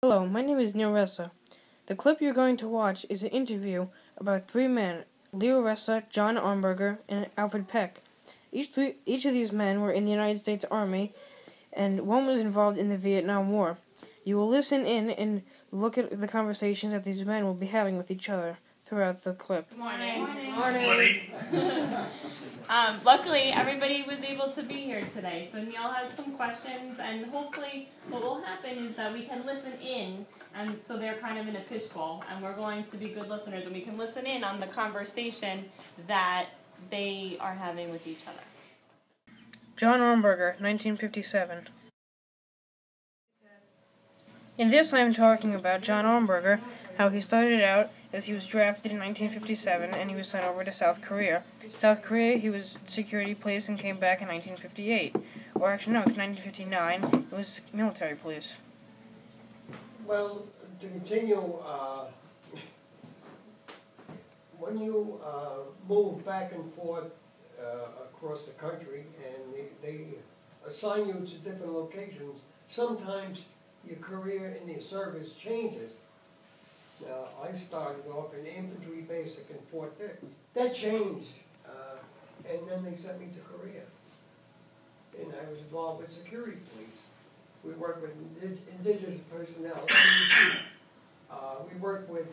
Hello, my name is Neal Ressa. The clip you're going to watch is an interview about three men, Leo Ressa, John Ohrnberger, and Alfred Peck. Each of these men were in the United States Army, and one was involved in the Vietnam War. You will listen in and look at the conversations that these men will be having with each other throughout the clip. Good morning. Morning. Luckily, everybody was able to be here today, so Neal has some questions, and hopefully what will happen is that we can listen in, and so they're kind of in a fishbowl, and we're going to be good listeners, and we can listen in on the conversation that they are having with each other. John Ohrnberger, 1957. In this, I am talking about John Ohrnberger, how he started out as he was drafted in 1957 and he was sent over to South Korea. South Korea, he was security police and came back in 1958. Or actually, no, 1959, it was military police. Well, to continue, when you move back and forth across the country and they assign you to different locations, sometimes your career in the service changes. Now, I started off in Infantry basic in Fort Dix. That changed, and then they sent me to Korea. And I was involved with security police. We worked with indigenous personnel. We worked with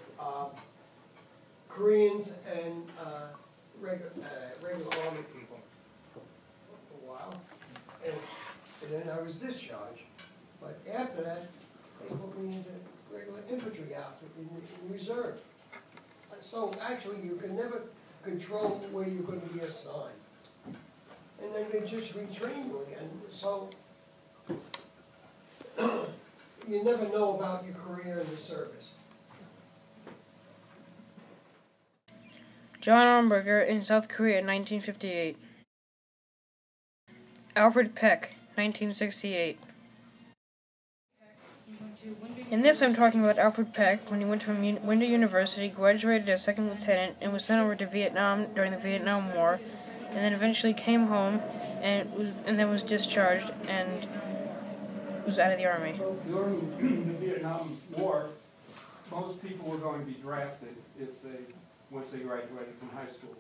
Koreans and regular Army people for a while. And then I was discharged. But after that, they put me into regular infantry outfit in reserve. So actually, you can never control where you're going to be assigned. And then they just retrain you again. So you never know about your career in the service. John Ohrnberger in South Korea, 1958. Alfred Peck, 1968. In this, I'm talking about Alfred Peck when he went from Winter University, graduated as second lieutenant, and was sent over to Vietnam during the Vietnam War, and then eventually came home and then was discharged and was out of the Army. Well, during the Vietnam War, most people were going to be drafted once they graduated from high school.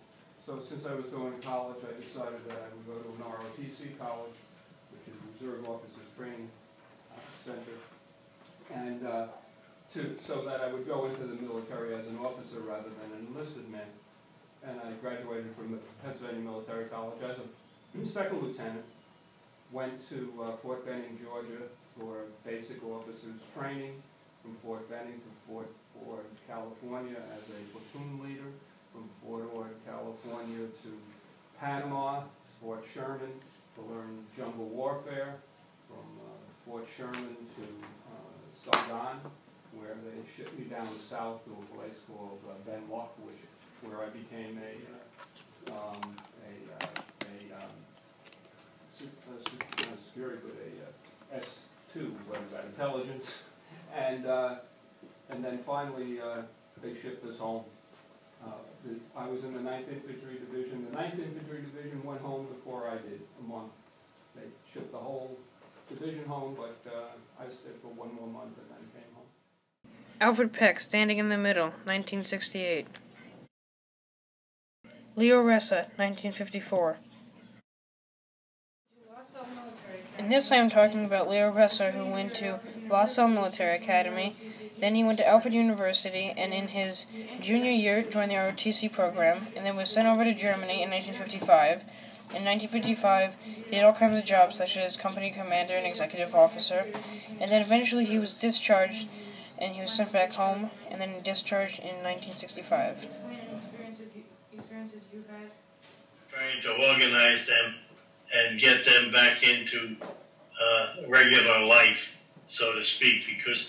So since I was going to college, I decided that I would go to an ROTC college, which is Reserve Officers Training Center, and so that I would go into the military as an officer rather than an enlisted man. And I graduated from the Pennsylvania Military College as a second lieutenant, went to Fort Benning, Georgia for basic officers training, from Fort Benning to Fort Ord, California as a platoon leader, from Fort Ord, California to Panama, Fort Sherman to learn jungle warfare, from Fort Sherman to Saigon, where they shipped me down south to a place called Ben Lock, where I became S2, what is that, intelligence, and then finally they shipped us home. I was in the 9th Infantry Division. The 9th Infantry Division went home before I did, a month. They shipped the whole division home, but I stayed for one more month and then came home. Alfred Peck, standing in the middle, 1968. Leo Ressa, 1954. In this, I am talking about Leo Ressa, who went to LaSalle Military Academy. Then he went to Alfred University, and in his junior year joined the ROTC program, and then was sent over to Germany in 1955. In 1955, he did all kinds of jobs, such as company commander and executive officer, and then eventually he was discharged, and he was sent back home, and then discharged in 1965. Experiences you've had? Trying to organize them and get them back into regular life, so to speak, because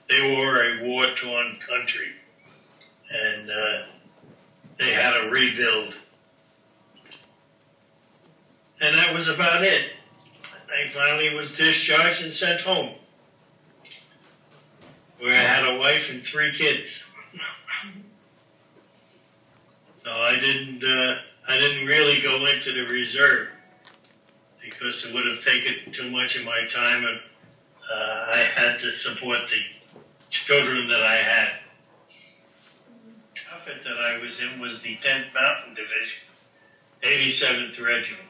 they were a war-torn country, and they had to rebuild. And that was about it. I finally was discharged and sent home, where I had a wife and 3 kids. So I didn't really go into the reserve because it would have taken too much of my time, and I had to support children that I had. The outfit that I was in was the 10th Mountain Division, 87th Regiment,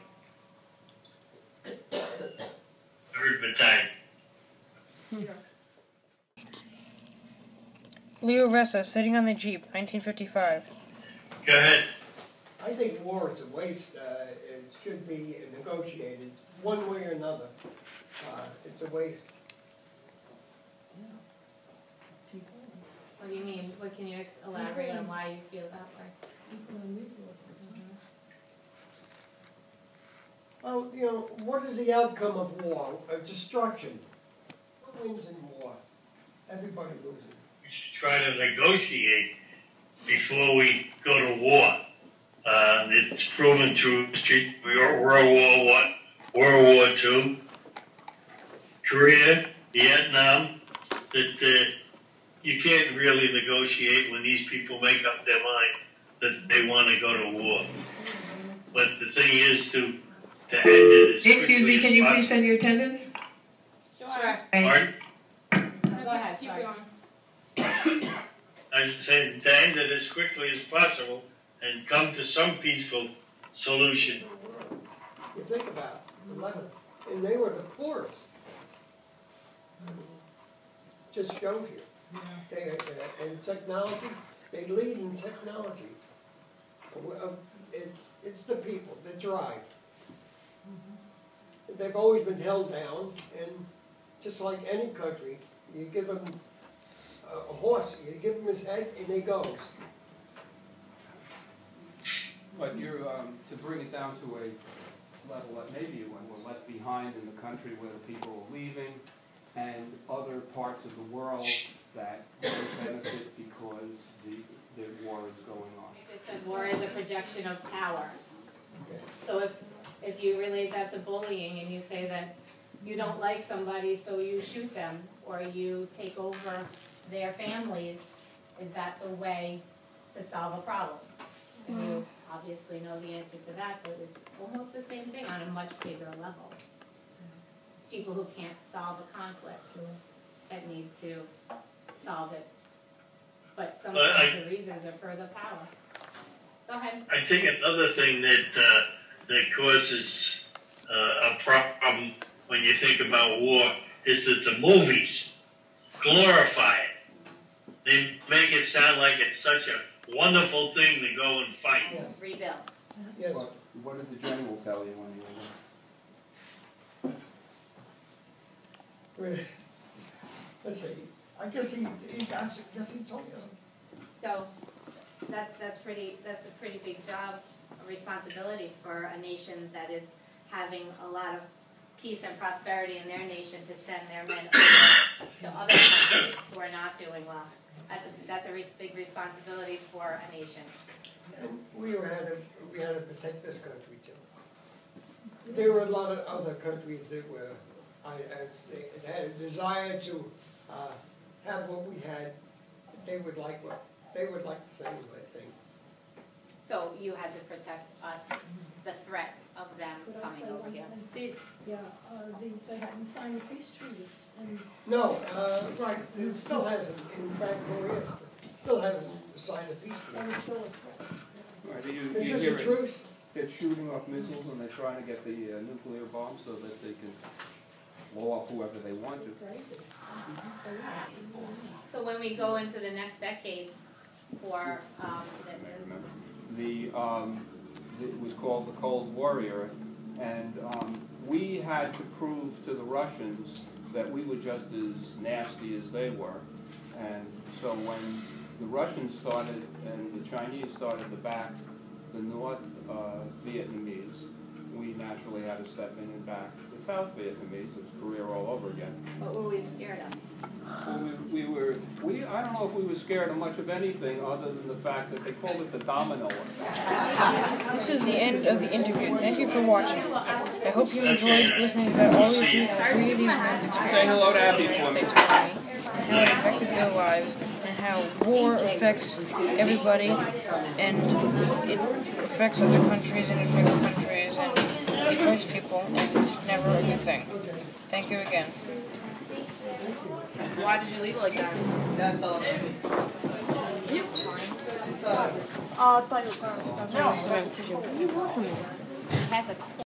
3rd Battalion. Leo Ressa, sitting on the Jeep, 1955. Go ahead. I think war is a waste. It should be negotiated one way or another. It's a waste. What do you mean? What can you elaborate on why you feel that way? Well, you know, what is the outcome of war? Destruction. Who wins in war? Everybody loses. We should try to negotiate before we go to war. It's proven through World War I, World War II, Korea, Vietnam, that you can't really negotiate when these people make up their mind that they want to go to war. But the thing is to end it as quickly Excuse me, can you as please send your attendance? Sure. Pardon? Go ahead, keep going. I'm saying to end it as quickly as possible and come to some peaceful solution. You think about it, and they were the poorest. Just shows you. And technology, they lead in technology. It's the people that drive. They've always been held down, and just like any country, you give them a horse, you give him his head, and he goes. But you're, to bring it down to a level that maybe when we're left behind in the country where the people are leaving, and other parts of the world that don't benefit because the war is going on. You just said war is a projection of power. So if you relate that to bullying and you say that you don't like somebody so you shoot them or you take over their families, is that the way to solve a problem? And you obviously know the answer to that, but it's almost the same thing on a much bigger level. It's people who can't solve a conflict that need to solve it. But sometimes the reasons are for the power. Go ahead. I think another thing that causes a problem when you think about war is that the movies glorify it. They make it sound like it's such a wonderful thing to go and fight. Yes. Rebuild. Yes. What did the general tell you when you were there? Let's see. I guess he told us. So that's a pretty big job, a responsibility for a nation that is having a lot of peace and prosperity in their nation to send their men over to other countries who are not doing well. That's a big responsibility for a nation. And we had to protect this country too. There were a lot of other countries that were, that had a desire to have what we had. They would like the same, I think. So you had to protect us, the threat of them coming over here. They hadn't signed a peace treaty. No, right, it still hasn't. In fact, Korea still hasn't signed a peace treaty. It's still a threat. Right, It's you just hear a truce. they're shooting off missiles and they're trying to get the nuclear bomb so that they can blow up whoever they want to. Crazy. So when we go into the next decade for It was called the Cold War era, and we had to prove to the Russians that we were just as nasty as they were. And so when the Russians started and the Chinese started to back the North Vietnamese, we naturally had to step in and back the South Vietnamese. It was Korea all over again. what were we scared of? I don't know if we were scared of much of anything other than the fact that they called it the domino effect. This is the end of the interview. Thank you for watching. I hope you enjoyed listening about all of three of these men's experiences in the United States Army, and how it affected their lives, and how war affects everybody, and it affects other countries, and it affects countries, and it hurts people, and it's never a good thing. Thank you again. Why did you leave it like that? That's all. You fine. I thought you were going to stop. No, tissue. What do you want from me? Has a